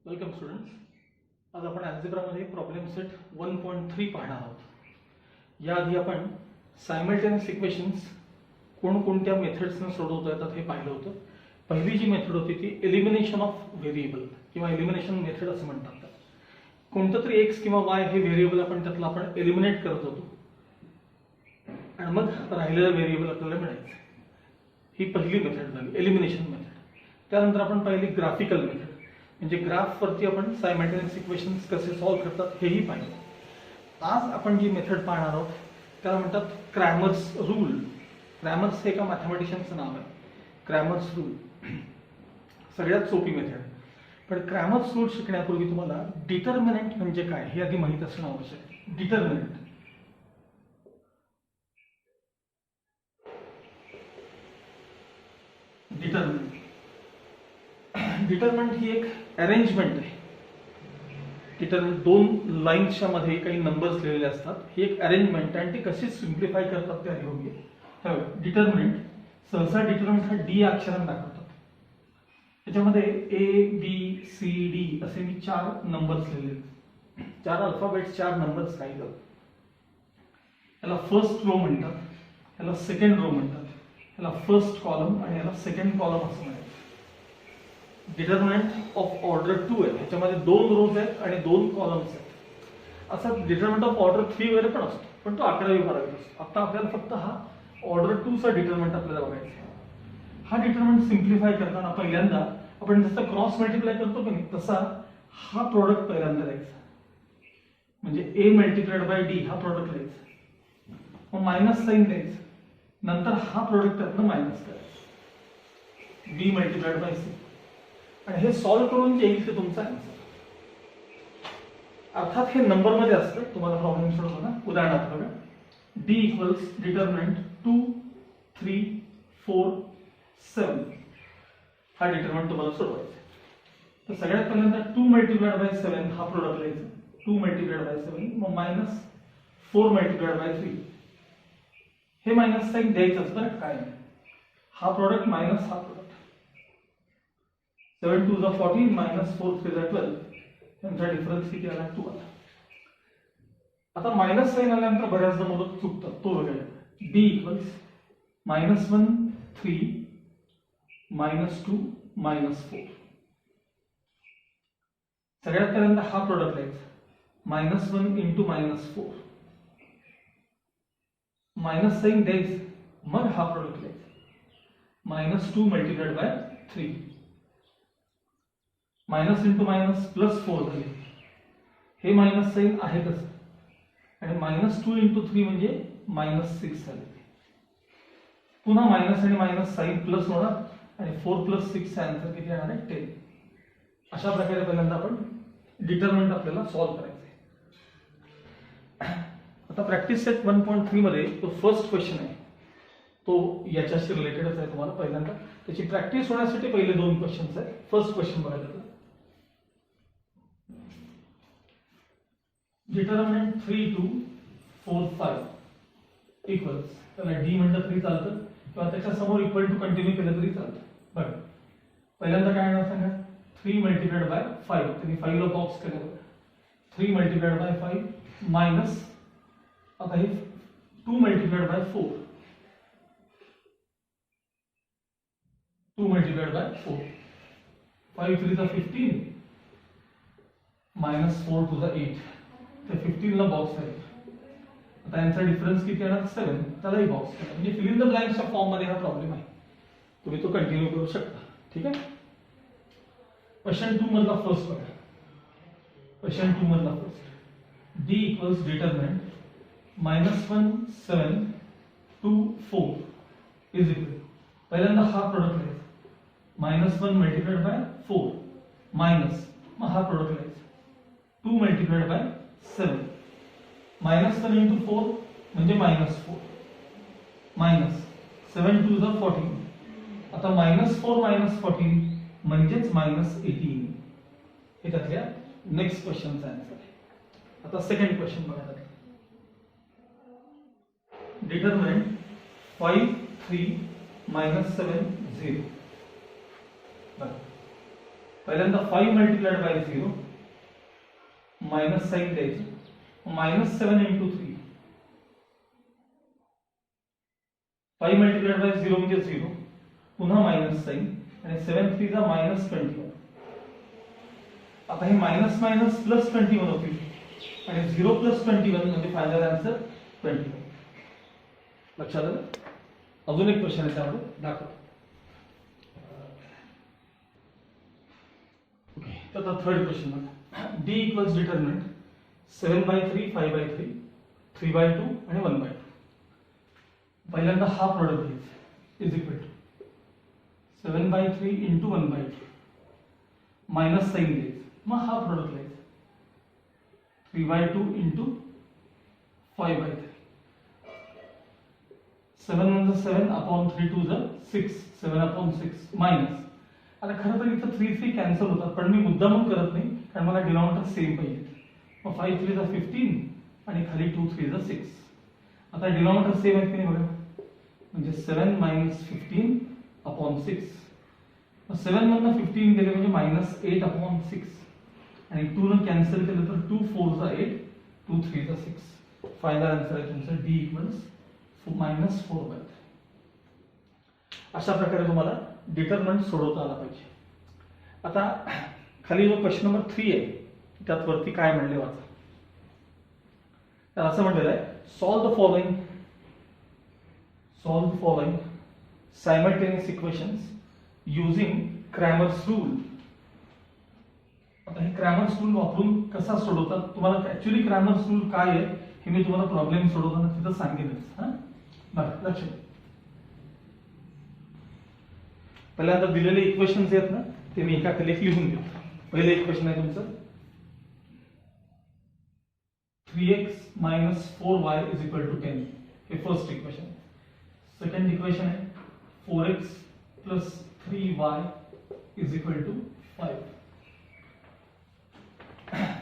Welcome students. आज आपण अल्जेब्रामध्ये problem set 1.3 पाहणार आहोत. याआधी आपण सायमल्टेनियस इक्वेशन्स कोणकोणत्या मेथड्सने सोडवता येतात हे पाहिलं होतं. पहिली जी मेथड होती ती एलिमिनेशन ऑफ व्हेरिएबल किंवा एलिमिनेशन मेथड असं म्हणतात. कोणतं तरी एक्स किंवा वाय हे व्हेरिएबल त्यातलं आपण एलिमिनेट करत होतो आणि मग राहिलेलं व्हेरिएबल आपल्याला मिळायचं. ही पहिली मेथड झाली एलिमिनेशन मेथड. त्यानंतर आपण पाहिली ग्राफिकल मेथड, म्हणजे ग्राफवरती आपण सायमल्टेनियस इक्वेशन्स कसे सॉल्व्ह करतात हेही पाहिलं. आज आपण जी मेथड पाहणार आहोत त्याला म्हणतात क्रॅमर्स रूल. क्रॅमर्स हे एका मॅथमॅटिशियनचं नाव आहे. क्रॅमर्स रूल सगळ्यात सोपी मेथड. पण क्रॅमर्स रूल शिकण्यापूर्वी तुम्हाला डिटर्मिनंट म्हणजे काय हे आधी माहीत असणं आवश्यक आहे. डिटर्मिनंट डिटर्मिनंट ही एक अरेंजमेंट आहे. डिटर्मिनंट दोन लाईन्सच्या मध्ये काही नंबर्स लिहिलेले असतात. ही एक अरेंजमेंट आहे आणि ती कशी सिम्प्लिफाय करतात ते बघूया. डिटर्मिनंट सहसा डिटर्मिनंट हा डी अक्षराने दाखवतात. त्याच्यामध्ये ए बी सी डी असे मी 4 नंबर्स लिहिलेले, 4 अल्फाबेट्स 4 नंबर्स काही. याला फर्स्ट रो म्हणतात, याला सेकंड रो म्हणतात, याला फर्स्ट कॉलम आणि याला सेकंड कॉलम असं म्हणतात. डिटर्मिनंट ऑफ ऑर्डर 2 आहे. ह्याच्यामध्ये 2 रोज आहेत आणि 2 कॉलम्स आहेत. असा डिटर्मिनंट ऑफ ऑर्डर 3 वगैरे पण असतो, पण तो 11वी 12वीत असतो. आता आपल्याला फक्त हा ऑर्डर 2 चा डिटर्मिनंट आपल्याला बघायचा आहे. हा डिटर्मिनंट सिम्प्लिफाय करताना पहिल्यांदा आपण जसं क्रॉस मल्टिप्लाय करतो की नाही तसा हा प्रोडक्ट पहिल्यांदा लिहायचा. म्हणजे ए मल्टिप्लाइड बाय डी हा प्रोडक्ट लिहायचा, मग मायनस साइन द्यायचं, नंतर हा प्रोडक्ट त्यातनं मायनस करायचा, बी मल्टिप्लाइड बाय सी. आणि हे सॉल्व्ह करून जे येईल ते तुमचा आन्सर. अर्थात हे नंबर मध्ये असतं. तुम्हाला प्रॉब्लेम सोडवताना उदाहरणार्थ बघा, डी इक्वल्स डिटर्मिनंट 2 3 4 7 हा डिटर्मिनंट तुम्हाला सोडवायचा. तर सगळ्यात पहिल्यांदा 2 मल्टिप्लाइड बाय 7 हा प्रोडक्ट लिहायचा. 2 मल्टिप्लाइड बाय 7 मग मायनस 4 मल्टिप्लाइड बाय 3. हे मायनस साइन द्यायचंच बरं काय. हा प्रोडक्ट मायनस हा प्रोडक्ट. 7 2 जा 14 मायनस 4 3 जा 12. त्यांचा डिफरन्स किती आला 2 आला. आता मायनस साइन आल्यानंतर बऱ्याचदा मुलं चुकतात, तो बघायला. D equals -1 3 -2 -4. सगळ्यात पहिल्यांदा हा प्रोडक्ट लिहायचा. -1 इंटू -4 मायनस साइन द्यायचं, मग हा प्रोडक्ट लिहायचा. -2 multiplied by 3 minus into minus +4 झाले. हे मायनस साइन आहे कसं, आणि -2 इंटू 3 म्हणजे -6 झाले. पुन्हा मायनस आणि मायनस साइन प्लस होणार आणि 4 + 6 चा आन्सर किती येणार आहे 10. अशा प्रकारे पहिल्यांदा आपण डिटर्मिनंट आपल्याला सॉल्व्ह करायचं आहे. आता प्रॅक्टिस सेट 1.3 मध्ये तो फर्स्ट क्वेश्चन आहे, तो याच्याशी रिलेटेडच आहे. तुम्हाला पहिल्यांदा त्याची प्रॅक्टिस होण्यासाठी पहिले 2 क्वेश्चन्स आहेत. फर्स्ट क्वेश्चन बघायला, डिटर्मिनंट 3 2 4 5 इक्वल्स, त्याला डी म्हटलं तरी चालतं किंवा त्याच्या समोर इक्वल टू कंटिन्यू केलं तरी चालतं. बघा पहिल्यांदा काय येणार सांगा, 3 मल्टिप्लाइड बाय 5. त्यांनी 5 ला बॉक्स केलं. 3 मल्टिप्लाइड बाय 5 मायनस, आता हे 2 मल्टिप्लाइड बाय 4, 2 मल्टिप्लाइड बाय 4, 5 3 जा 15 -4 2 जा 8. तर 15 ला बॉक्स आहे. आता यांचा डिफरन्स किती येणार 7, त्यालाही बॉक्स करा. म्हणजे फिल इन द ब्लँक्सच्या फॉर्म मध्ये हा प्रॉब्लेम आहे. तुम्ही तो कंटिन्यू करू शकता. ठीक आहे. क्वेश्चन 2 मधला फर्स्ट बघा. क्वेश्चन 2 मधला first, D equals determinant -1 7 2 4 is equal. पहिल्यांदा हा प्रोडक्ट लिहायचा. -1 मल्टिप्लाइड बाय 4 मायनस, मग हा प्रोडक्ट लिहायचा. 2 मल्टिप्लाइड बाय 7 -1 इंटू 4 म्हणजे -4 मायनस 7 2 जा 14. आता -4 -14 म्हणजेच -18. हे त्यातल्या नेक्स्ट क्वेश्चनचा आन्सर आहे. आता सेकंड क्वेश्चन बघा. डिटर्मिनंट 5 3 -7 0. पहिल्यांदा 5 मल्टिप्लाइड बाय 0 मायनस साइन द्यायचं, -7 इंटू 3. 5 मल्टिप्लाइड बाय 0 म्हणजे 0, पुन्हा मायनस साइन आणि 7 3 चा -21. आता हे मायनस मायनस प्लस 21 होतील आणि 0 प्लस 21 म्हणजे फायनल आन्सर 21. लक्षात आलं? अजून एक क्वेश्चन आहे त्यामध्ये दाखव. ओके, तर आता थर्ड क्वेश्चन बघा. d इक्वल्स डिटर्मिनंट 7/3, 5/3, 3/2 आणि 1/2. पहिल्यांदा हा प्रोडक्ट घ्यायचा is equal to 7/3 into 1/2 minus sign घ्यायचं, मग हा प्रोडक्ट लिहायचा 3/2 इंटू 5/3. 7 म्हणजे 7 अपॉन 3 2 जा 6, 7/6 मायनस. आता खरं तर इथं 3 3 कॅन्सल होतात, पण मी मुद्दामून करत नाही कारण मला डिनॉमिनेटर सेम पाहिजे. मग 5 3 जा 15 आणि खाली 2 3 जा 6. आता डिनॉमिनेटर सेम आहेत की नाही बघा, म्हणजे 7 मायनस 15 अपॉन 6. मग 7 मधनं 15 गेले म्हणजे -8 अपॉन 6 आणि 2 न कॅन्सल केलं तर 2 4 जा 8, 2 3 जा 6. फायनल आन्सर आहे तुमचं d इक्वल्स -4/3. अशा प्रकारे तुम्हाला डिटरमिनंट सोडवता आला पाहिजे. आता खाली जो क्वेश्चन नंबर 3 आहे त्यात वरती काय म्हणले वाचा. तर असं म्हटलेलं आहे, solve the following simultaneous equations using Cramer's rule. आता हे क्रॅमर्स रूल वापरून कसा सोडवतात, तुम्हाला ऍक्च्युली क्रॅमर्स रूल काय आहे हे मी तुम्हाला प्रॉब्लेम सोडवताना तिथं सांगेनच. हा बरं, लक्ष द्या. पहिल्यांदा दिलेले इक्वेशन्स आहेत ना ते मी एका खाली लिहून देतो. पहिले इक्वेशन आहे तुमचं 3x minus 4y is equal to 10. हे फर्स्ट इक्वेशन. सेकंड इक्वेशन आहे 4x plus 3y is equal to 5.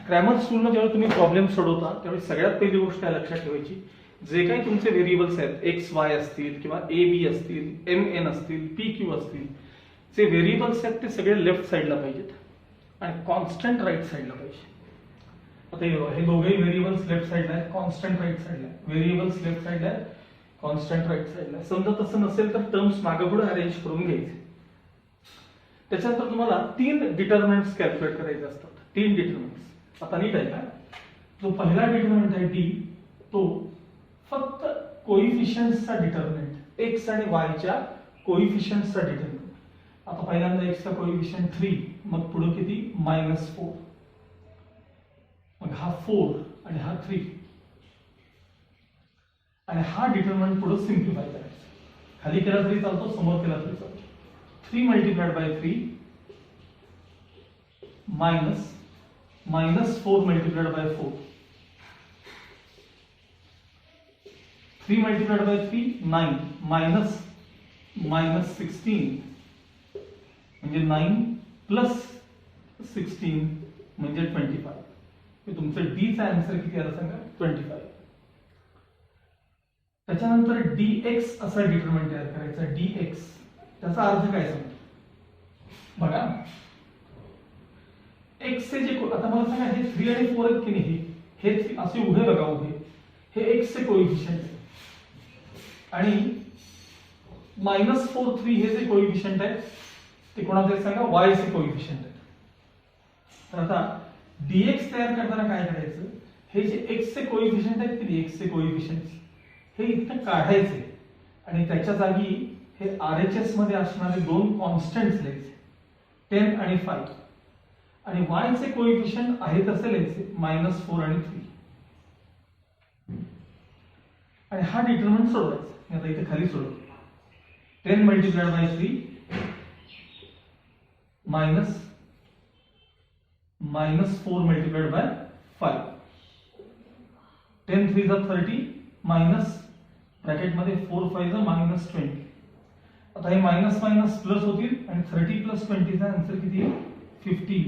Cramer's रूलनं जेव्हा तुम्ही प्रॉब्लेम सोडवता त्यावेळी सगळ्यात पहिली गोष्ट काय लक्षात ठेवायची, जे काही तुमचे व्हेरिएबल्स आहेत एक्स वाय असतील किंवा ए बी असतील, एम एन असतील, पी क्यू असतील, जे व्हेरिएबल्स आहेत ते सगळे लेफ्ट साईडला पाहिजेत आणि कॉन्स्टंट राईट साईडला पाहिजे. आता हे दोघेही व्हेरिएबल्स लेफ्ट साईडला आहेत, कॉन्स्टंट राईट साईडला. व्हेरिएबल्स लेफ्ट साईडला आहेत, कॉन्स्टंट राईट साईडला. समजा तसं नसेल तर टर्म्स मागे पुढे अरेंज करून घ्यायचे. त्याच्यानंतर तुम्हाला 3 डिटर्मिनंट्स कॅल्क्युलेट करायचे असतात. 3 डिटर्मिनंट्स. आता नीट आहे का, जो पहिला डिटर्मिनंट आहे डी, तो फक्त कोइफिशियंट्सचा डिटर्मिनंट, एक्स आणि वाय च्या कोइफिशियंट्सचा डिटर्मिनंट. आता पहिल्यांदा एक्स चा कोइफिशियंट 3, मग पुढे किती -4, मग हा 4 आणि हा 3 आणि हा डिटर्मिनंट पुढे सिम्प्लिफाय करायचा. खाली केला तरी चालतो, समोर केला तरी चालतो. 3 multiplied bye 3 minus -4 multiplied by 4. 3 multiplied bye 3 9 minus -16 म्हणजे 9 प्लस 16 म्हणजे 25. हे तुमचं डी चा आन्सर किती आला सांगा, 25. त्याच्यानंतर dx असा डिटरमिनंट तयार करायचा. dx त्याचा अर्थ काय सांगतो बघा. x चे जे आता मला सांगा हे 3 आणि 4 आहेत की नाही, हे असे उभे बघा, उभे हे x चे कोइफिशियंट आहे आणि -4 3 हे जे कोइफिशियंट आहे ते कोणाचे सांगा, y चे कोइफिशियंट आहे. तर आता dx तयार करताना काय करायचं, हे जे x चे कोइफिशियंट आहेत की x चे कोइफिशियंट हे इथं काढायचे आणि त्याच्या जागी हे RHS मध्ये असणारे 2 कॉन्स्टंट्स लिहायचे 10 आणि 5 आणि y चे कोइफिशियंट आहे तसे लिहायचे -4 आणि 3 आणि हा डिटरमिनंट सोडवायचा. मी आता इथे खाली सोडवतो. 10 मल्टिप्लाइड बाय 3 -4 मल्टिप्लाइड बाय 5. 10 3 जा 30 मायनस ब्रॅकेट मध्ये 4 5 जा -20. आता हे मायनस मायनस प्लस होतील आणि 30 प्लस 20 चा आन्सर किती आहे, 50.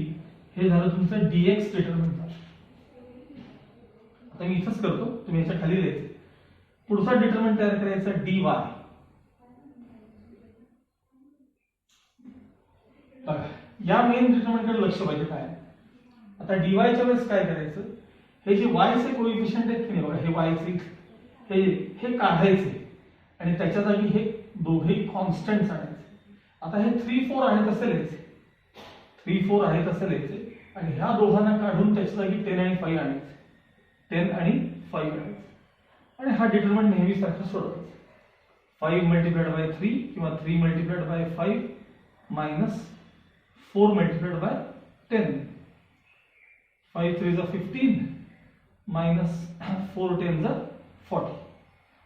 हे झालं तुमचं dx डिटरमिनंट. आता मी इथंच करतो, तुम्ही याच्या खाली लिहायचं. पुढचा डिटरमिनंट तयार करायचा dy. बघा या मेन डिटर्मिनंटकडे लक्ष पाहिजे काय. आता डीवायच्या वेळेस काय करायचं, हे जे वायचे कोइफिशियंट आहेत की नाही बघा, हे वायचे हे काढायचे आणि त्याच्या जागी हे दोघेही कॉन्स्टंट्स आणायचे. आता हे 3 4 आहे तसे लिहायचे, 3 4 आहे तसे लिहायचे आणि ह्या दोघांना काढून त्याच्या जागी 10 आणि 5 आणायचे, 10 आणि 5 आणायचे आणि हा डिटर्मिनंट नेहमी सारखा सोडवायचा. 5 मल्टिप्लाइड बाय 3 किंवा 3 multiplied bye 5 minus 4 multiplied by 10. 5 3 is 15 minus 4 10 is 40.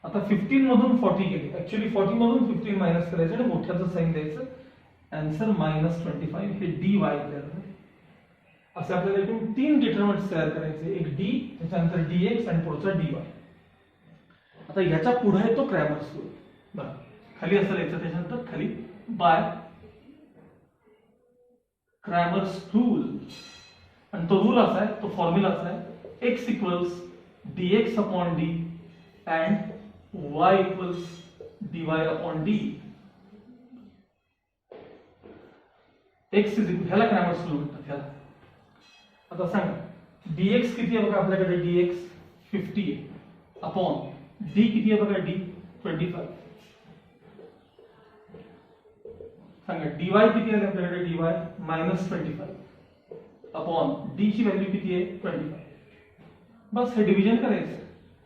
आता 15 मधून 40 गेले, ऍक्च्युअली 40 मधून 15 मायनस करायचं आणि मोठ्याचं साइन द्यायचं. आन्सर -25 हे dy तयार झाले. असे आपल्याला एकूण 3 डिटर्मिनंट्स तयार करायचे, एक d, त्याच्यानंतर dx आणि पुढचा dy. आता ह्याच्या पुढे आहे तो क्रॅमर्स रूल. बघा खाली असं लिहायचं, त्याच्यानंतर खाली बाय क्रॅमर्स रूल. आणि तो रूल असा आहे, तो फॉर्म्युला असा आहे, x equals dx upon d and y equals dy upon d. x is equal, ह्याला क्रॅमर्स रूल म्हणतात ह्याला. आता सांगा dx किती आहे बघा, आपल्याकडे dx 50 आहे अपॉन d किती आहे बघा, d 25. सांगा dy किती आहे आपल्याकडे, dy -25 अपॉन d ची व्हॅल्यू किती आहे 25. बस हे डिव्हिजन करायचं,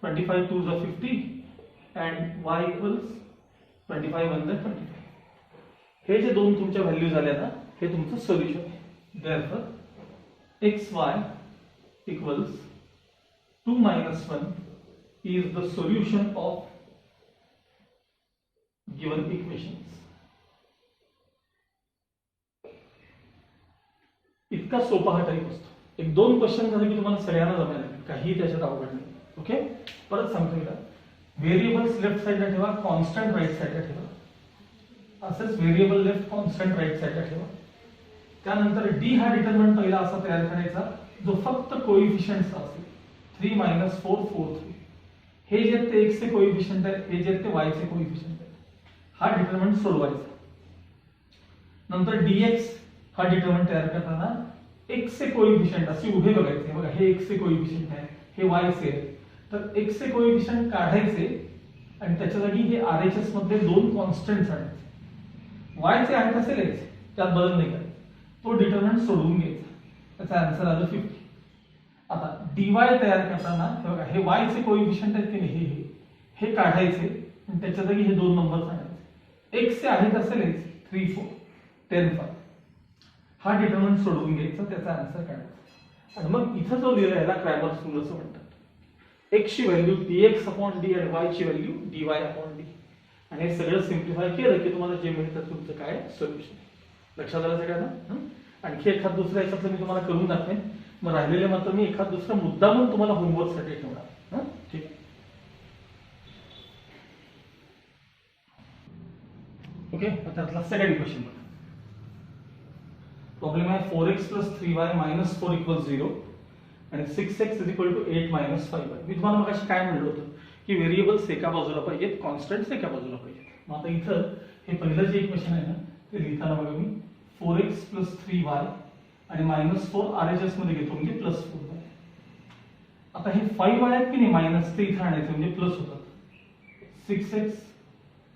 25 2 is 50 and y equals 25 1 is 25. हे जे दोन तुमच्या व्हॅल्यू झाल्या ना, हे तुमचं सोल्युशन आहे. therefore xy equals 2 minus 1 is the solution of given equations. इतका सोपा हा टाइप असतो. एक दोन क्वेश्चन झाले की तुम्हाला सगळ्यांना जमायला लागेल, काही त्याच्यात अवघड नाही. ओके, परत सांगतो मी, व्हेरिएबल्स लेफ्ट साइडला ठेवा, कॉन्स्टंट राईट साइडला ठेवा. असंच व्हेरिएबल लेफ्ट, कॉन्स्टंट राईट साइडला ठेवा. त्यानंतर डी हा डिटर्मिनंट पहिला असा तयार करायचा जो फक्त कोइफिशियंट्स असेल. 3 - 4 4 3. हे जे ते x चे कोइफिशियंट आहेत, हे जे ते y चे कोइफिशियंट आहेत. हा डिटर्मिनंट सोडवायचा. नंतर dx हा डिटर्मिनंट तयार करताना x चे कोइफिशियंट असे उभे बघायचे. बघा हे x चे कोइफिशियंट आहे, हे y चे आहे. तर x चे कोइफिशियंट काढायचे आणि त्याच्या जागी हे RHS मध्ये दोन कॉन्स्टंट्स आणायचे. y चे आहे तसे लिहायचे, त्यात बदल नाही करायचा. तो डिटर्मिनंट सोडवून घ्यायचा, त्याचा आन्सर आलं 50. आता dy तयार करताना बघा हे y चे कोइफिशियंट आहेत की नाही, हे काढायचे आणि त्याच्या जागी हे दोन नंबर्स आणायचे. x चे आहे तसे लिहायचे, 3 4 10 5. हा डिटर्मिनंट सोडवून घ्यायचा, त्याचा आन्सर काढायचा. आणि मग इथं जो लिहिला याला क्रॅमर्स रूल असं म्हणतात. x ची व्हॅल्यू dx अपॉन d आणि y ची व्हॅल्यू dy अपॉन d. आणि हे सगळं सिम्प्लिफाय केलं की तुम्हाला जे मिळतं तुमचं काय सोल्युशन. लक्षात आलं सगळ्यांना. आणखी एखाद दुसरा याच्यातलं मी तुम्हाला करून दाखवेन. मग राहिलेले मात्र मी एखाद दुसरा मुद्दा म्हणून तुम्हाला होमवर्क साठी ठेवणार. ठीक आहे, ओके. त्यातला सेकंड क्वेश्चन बघा. प्रॉब्लेम आहे 4x + 3y - 4 = 0 आणि 6x = 8 - 5y. मी तुम्हाला मगाशी काय म्हणलं होतं की व्हेरिएबल्स एका बाजूला पाहिजेत, कॉन्स्टंट्स एका बाजूला पाहिजेत. मग आता इथं हे पहिलं जे इक्वेशन आहे ना, ते लिहिताना बघा मी 4x + 3y आणि -4 RHS मध्ये घेतो म्हणजे +4y. आता हे 5y आहेत की नाही मायनस, ते इथं आणायचं म्हणजे प्लस होतात. 6x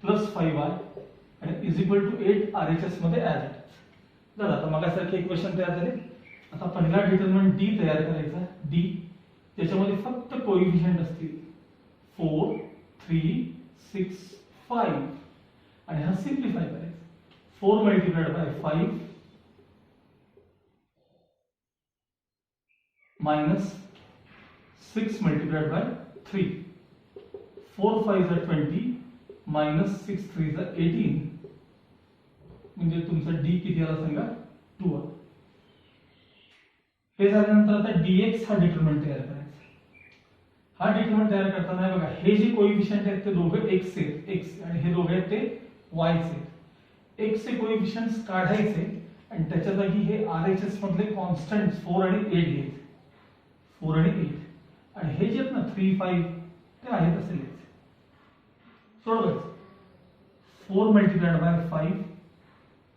+ 5y आणि = 8 RHS मध्ये ऍड होतात. झालं. आता मगासारखे इक्वेशन तयार झाले. आता पहिला डिटर्मिनंट d तयार करायचा. d त्याच्यामध्ये फक्त कोइफिशियंट असतील 4 3 6 5 आणि हा सिम्प्लिफाय करायचा. 4 multiplied by 5 minus 6 multiplied by 3. 4 5 is 20 minus 6 3 is 18. म्हणजे तुमचा d किती आला सांगा, 2 आला. हे झाल्यानंतर आता dx हा डिटर्मिनंट तयार करायचा. हा डिटर्मिनंट तयार करताना बघा हे जे कोइफिशियंट आहेत ते दोघे x आहेत, x आणि हे दोघे आहेत ते y चे. x चे कोइफिशियंट्स काढायचे आणि त्याच्या जागी हे RHS मधले कॉन्स्टंट्स 4 आणि 8 घ्यायचे. 4 आणि 8 आणि हे जे आहेत ना 3 5 ते आहेत असे लिहायचे. सोडवायचं. 4 multiplied by 5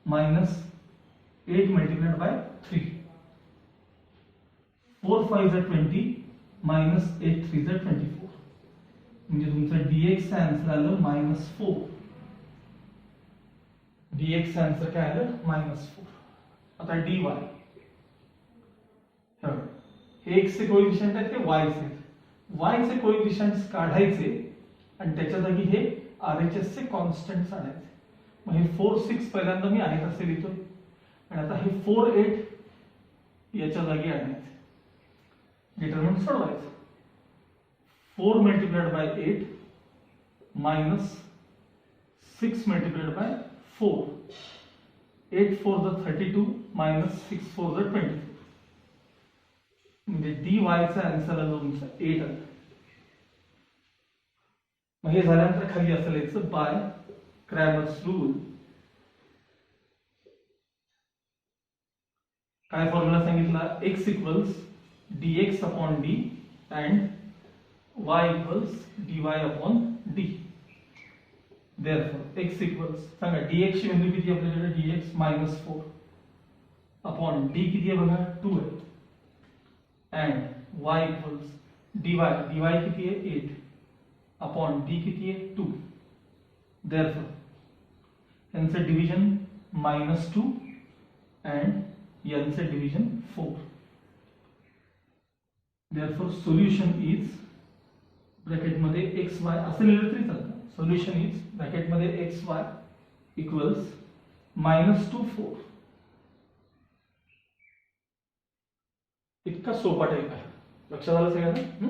minus 8 multiplied by 3. 4 5 is 20 minus 8 3 is 24. म्हणजे तुमचं dx चा आन्सर आलं -4. dx चा आन्सर काय आलं -4. आता dy हे x चे कोएफिशिएंट आहेत ते y चे. y चे कोएफिशिएंट्स काढायचे आणि त्याच्या जागी हे RHS चे कॉन्स्टंट्स आणायचे. मग हे 4 6 पहिल्यांदा मी आहेत असे लिहितोय आणि आता हे 4 8 याच्या जागी आणायचे. डिटरमिनंट सोडवायचं. 4 multiplied by 8 minus 6 multiplied by 4. 8 4 the 32 minus 6 4 the 24. म्हणजे dy चा आन्सर आला तुमचा 8 आला. मग हे झाल्यानंतर खाली असं लिहायचं बाय क्रॅमर्स रूल. काय फॉर्म्युला सांगितला? x equals dx upon d and y equals dy upon d. Therefore x equals सांगा dx ची व्हॅल्यू किती आपल्याकडे? dx -4 अपॉन d किती आहे बघा 2 आहे and y equals dy किती आहे 8 अपॉन d किती आहे 2. Therefore यांचं डिव्हिजन -2 and यांचं division 4. Therefore solution is bracket मध्ये xy असं लिहिलं तरी चालतं. सोल्युशन इज ब्रॅकेट मध्ये xy इक्वल्स -2 4. इतका सोपा टाइप आहे. लक्षात आलं सगळ्यांना?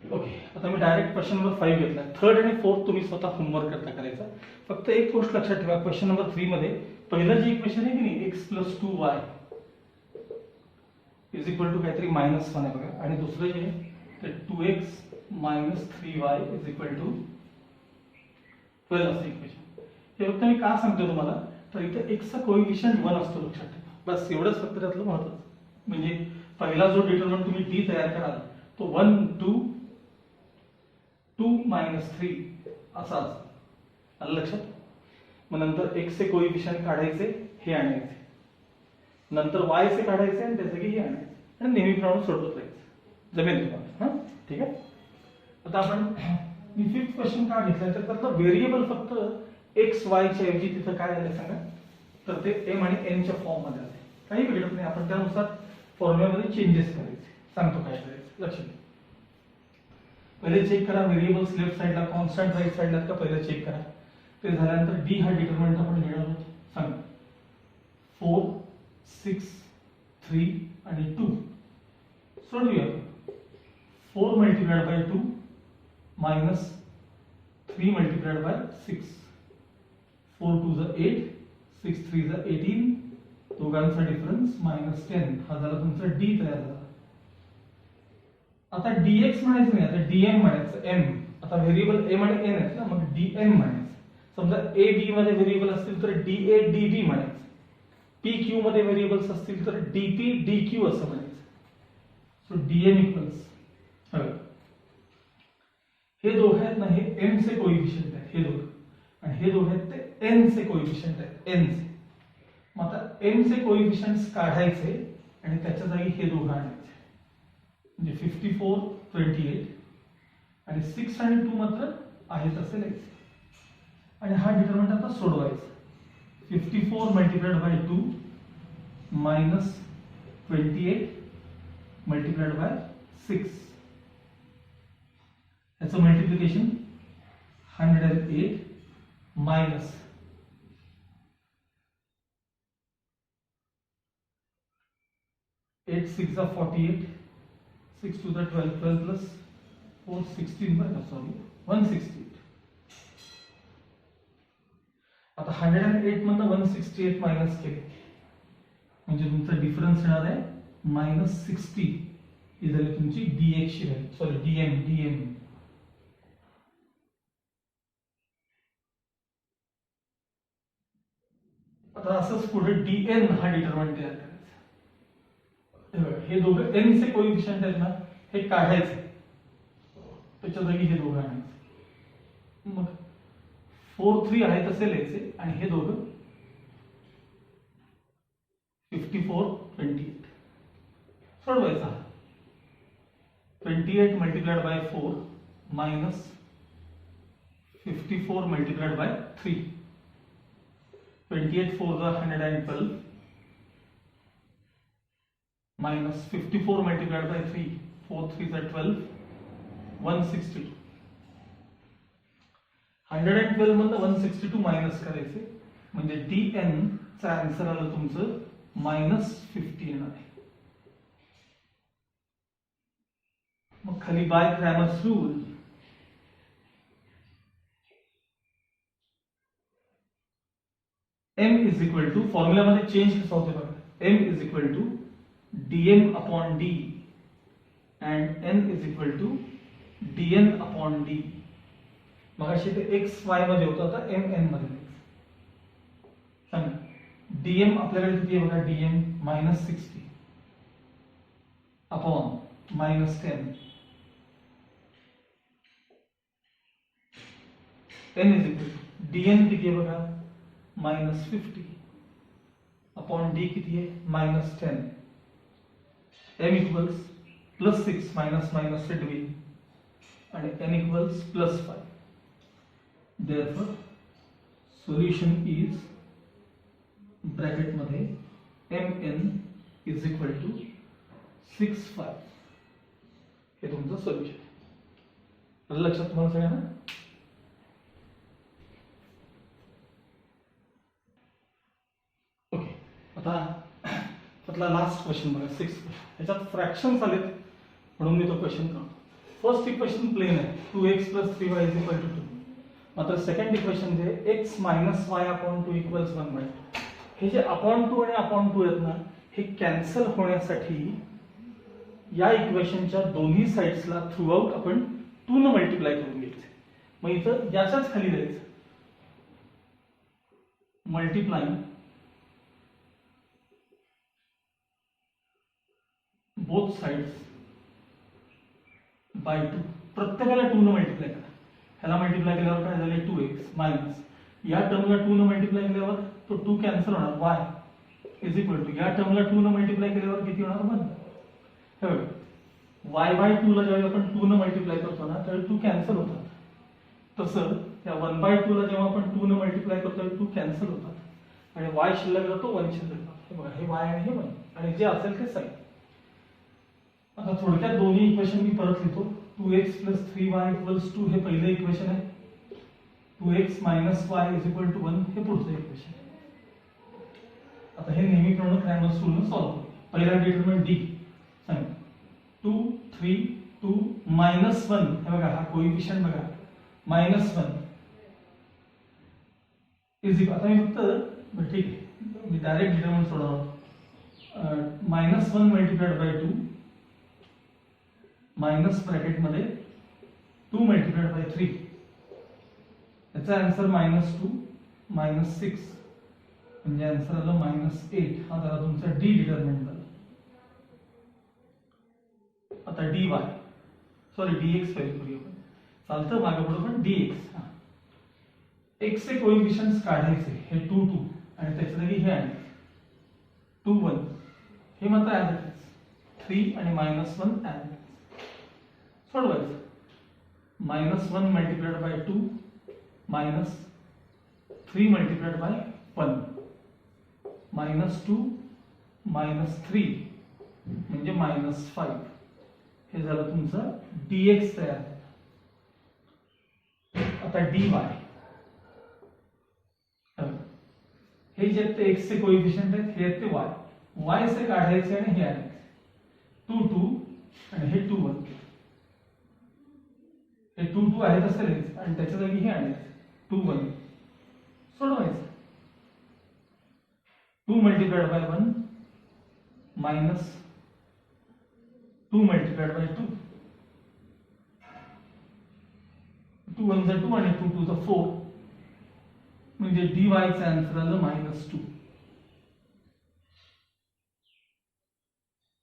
ओके, आता मी डायरेक्ट क्वेश्चन नंबर 5 घेतला. थर्ड आणि फोर्थ तुम्ही स्वतः होमवर्क करता करायचा. फक्त एक गोष्ट लक्षात ठेवा, क्वेश्चन नंबर 3 मध्ये पहिलं जे इक्वेशन आहे की नाही x + 2y is equal to काहीतरी -1 आहे बघा आणि दुसरं जे ते 2x - 3y is equal to 12 असं इक्वेशन. हे फक्त मी का सांगतो तुम्हाला, तर इथे x चा कोएफिशिएंट 1 असतो लक्षात ठेवा. बस एवढंच फक्त त्यातलं महत्त्वाचं. म्हणजे पहिला जो डिटरमिनंट तुम्ही d तयार कराल तो 1 2 2 - 3 असा असतो. आलं लक्षात? मग नंतर x चे कोएफिशिएंट काढायचे, हे आणायचे, नंतर y चे काढायचे आणि त्याचे हे आणायचे आणि नेहमीप्रमाणे सोडवत राहायचं. जमेल तुम्हाला? हां ठीक आहे. आता आपण मी फिफ्थ क्वेश्चन का घेतला तर त्यातलं व्हेरिएबल फक्त x y च्या ऐवजी तिथं काय आलं सांगा, तर ते m आणि n च्या फॉर्म मध्ये आले. काही बिघडत नाही, आपण त्यानुसार फॉर्म्युलामध्ये चेंजेस करायचे. सांगतो काय करायचं, लक्षात घ्या. पहिले चेक करा व्हेरिएबल्स लेफ्ट साइडला, कॉन्स्टंट राईट साइडला का पहिले चेक करा. ते झाल्यानंतर d हा डिटरमिनंट आपण लिहिणार आहोत. सांगा 4 6 3 आणि 2 सोडूया. 4 multiplied bye 2 minus 3 multiplied by 6. 4 2 is 8 6 3 is 18. दोघांचा डिफरन्स -10. हा झाला तुमचा d तयार झाला. आता dx म्हणायचं नाही, आता dm म्हणायचं. m आता व्हेरिएबल m आणि n आहेत ना, मग dm म्हणायचं. समजा a b मध्ये व्हेरिएबल असतील तर dA dB म्हणायचं. p q मध्ये व्हेरिएबल्स असतील तर dp dq असं म्हणायचं. सो dm इक्वल्स हे दोघे आहेत ना, हे m चे कोएफिशिएंट आहेत हे दोघे, आणि हे दोघे आहेत ते n चे कोएफिशिएंट आहेत n चे. मग आता m चे कोएफिशिएंट्स काढायचे आणि त्याच्या जागी हे दोघं आणायचे. म्हणजे 54 28 आणि 6 आणि 2 मात्र आहेत असे लिहायचे आणि हा डिटरमिनंट आता सोडवायचा. 54 multiplied by 2 minus 28 multiplied by 6. याचं multiplication 108 minus 8 6 are 48 6 to the 12 12 plus 4 16 sorry 168. आता 108 मधनं 168 मायनस केले म्हणजे तुमचा डिफरन्स येणार आहे -60. ही झाली तुमची dx ची व्हॅल्यू, सॉरी dm. आता असंच पुढे dn हा डिटरमिनंट तयार करायचा. हे दोघं n चे कोएफिशिएंट आहेत ना, हे काढायचे. त्याच्या जागी हे दोघं आणायचे. मग 4 3 आहे तसे लिहायचे आणि हे दोघं 54 28 सोडवायचा. 28 multiplied by 4 minus 54 multiplied by 3. 28 4 is 112 minus 54 multiplied by 3, 4 3 is 12, 162. 112 मधनं 162 मायनस करायचे म्हणजे dn चा आन्सर आलं तुमचं -50 येणार आहे. मग खाली by Cramer's rule m is equal to formula मध्ये चेंज कसा होते बघा. m is equal to dm upon d and n is equal to dn upon d. मग अशी ते x y मध्ये होतं, आता m n मध्ये सांगा. dm आपल्याकडे किती आहे बघा, dm -60 upon -10. n is equal to dn किती आहे बघा -50 अपॉन d किती आहे -10. m इक्वल्स +6 माइनस से डिवाइड आणि n equals +5. therefore solution is bracket मध्ये mn इज इक्वल टू 65. हे तुमचं सोल्युशन. लक्षात तुम्हाला सगळ्यांना. ओके, आता त्यातला लास्ट क्वेश्चन बघा, 6 क्वेश्चन. ह्याच्यात फ्रॅक्शन्स आलेत म्हणून मी तो क्वेश्चन करतो. फर्स्ट इक्वेशन प्लेन आहे 2x + 3y = 2. मात्र सेकंड इक्वेशन जे x - y अपॉन 2 = 1/2. हे जे अपॉन 2 आणि अपॉन 2 आहेत ना, हे कॅन्सल होण्यासाठी या इक्वेशनच्या दोन्ही साइड्सला थ्रू आउट आपण 2 न मल्टिप्लाय करून घ्यायचे. मग इथं याच्याच खाली द्यायचं मल्टिप्लाइंग बोथ साइड्स बाय 2. प्रत्येकाला 2 न मल्टिप्लाय करा. ह्याला मल्टिप्लाय केल्यावर काय झाले 2x मायनस या टर्मला 2 न मल्टिप्लाय केल्यावर तो 2 कॅन्सल होणार. y इज इक्वल टू या टर्मला 2 न मल्टिप्लाय केल्यावर किती होणार 1. हे बघा y/2 ला जेव्हा आपण 2 न मल्टिप्लाय करतो ना त्यावेळी 2 कॅन्सल होतात. तसं त्या 1/2 ला जेव्हा आपण 2 न मल्टिप्लाय करतो त्यावेळी 2 कॅन्सल होतात आणि y शिल्लक राहतो 1 शिल्लक राहतो. हे बघा हे y आणि हे 1 आणि जे असेल ते साइन. आता थोडक्यात दोन्ही इक्वेशन मी परत लिहितो. 2x + 3y = 2 हे पहिलं इक्वेशन आहे. 2x - y = 1 हे पुढचं इक्वेशन आहे. आता हे नेहमीप्रमाणे क्रॅमर्स रूलने सॉल्व्ह करू. पहिला डिटरमिनंट d सांग 2 3 2 -1. हे बघा हा कोएफिशिएंट बघा -1 इज इक्वल. आता मी फक्त ठीक आहे मी डायरेक्ट डिटरमिनंट सोडवणार. -1 मल्टिप्लाइड बाय 2 माइनस ब्रॅकेट मध्ये 2 मल्टिप्लाइड बाय 3. याचा आन्सर -2 -6 म्हणजे आन्सर आलं -8. हा झाला तुमचा डी डिटरमिनंट झाला. आता dy सॉरी dx फाईल करूया आपण. चालतं मागे पुढे पण dx. x चे कोएफिशिएंट्स काढायचे. हे 2 2 आणि त्याच्या जागी हे आहे 2 1. हे मात्र ऍड 3 आणि -1 ऍड सोडवायचं. -1 multiplied by 2 minus 3 multiplied by 1 -2 -3 म्हणजे -5. हे झालं तुमचं dx तयार. आता dy हे जे ते x चे कोएफिशिएंट आहेत हे ते y से काढायचे आणि हे आणायचे 2 2 आणि हे 2 1. हे 2 2 आहे तसं लिहायचं आणि त्याच्या जागी हे आणायचं 2 1 सोडवायचं. 2 multiplied by 1 minus 2 multiplied by 2. 2 1 चा 2 आणि 2 2 चा 4 म्हणजे dy चा आन्सर आलं -2.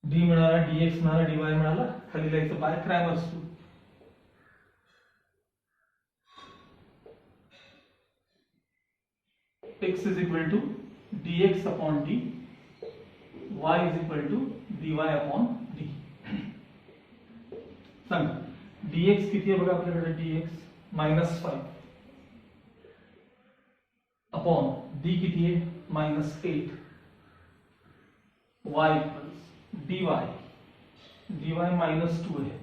d मिळाला dx मिळाला dy मिळाला. खाली लिहायचं by Cramer's rule. x is equal to dx upon D, y is equal to dy upon D. सांगा dx किती आहे बघा आपल्याकडे, dx -5 अपॉन d किती आहे -8, y इक्वल्स dy, dy -2 आहे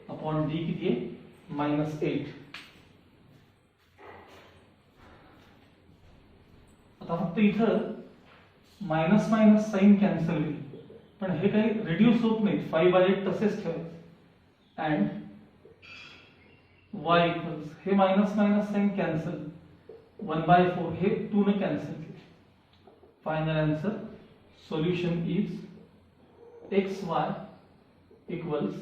अपॉन d किती आहे -8. आता फक्त इथं मायनस मायनस साइन कॅन्सल होईल, पण हे काही रिड्यूस होत नाही, 5/8 तसेच ठेवायचे. अँड y इक्वल्स हे मायनस मायनस साइन कॅन्सल, 1/4 हे 2 ने कॅन्सल केले. Final answer solution is xy equals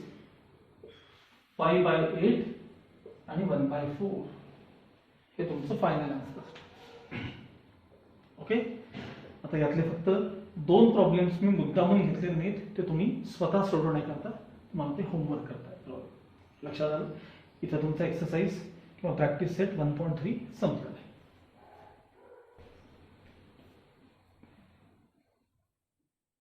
5/8 आणि 1/4 हे तुमचं फायनल आन्सर. ओके, आता यातले फक्त 2 प्रॉब्लेम्स मी मुद्दामून घेतलेले नाहीत, ते तुम्ही स्वतः सोडवण्याकरता तुम्हाला ते होमवर्क करताय. लक्षात आलं? इथं तुमचा एक्सरसाइज किंवा प्रॅक्टिस सेट 1.3 संपलेला आहे.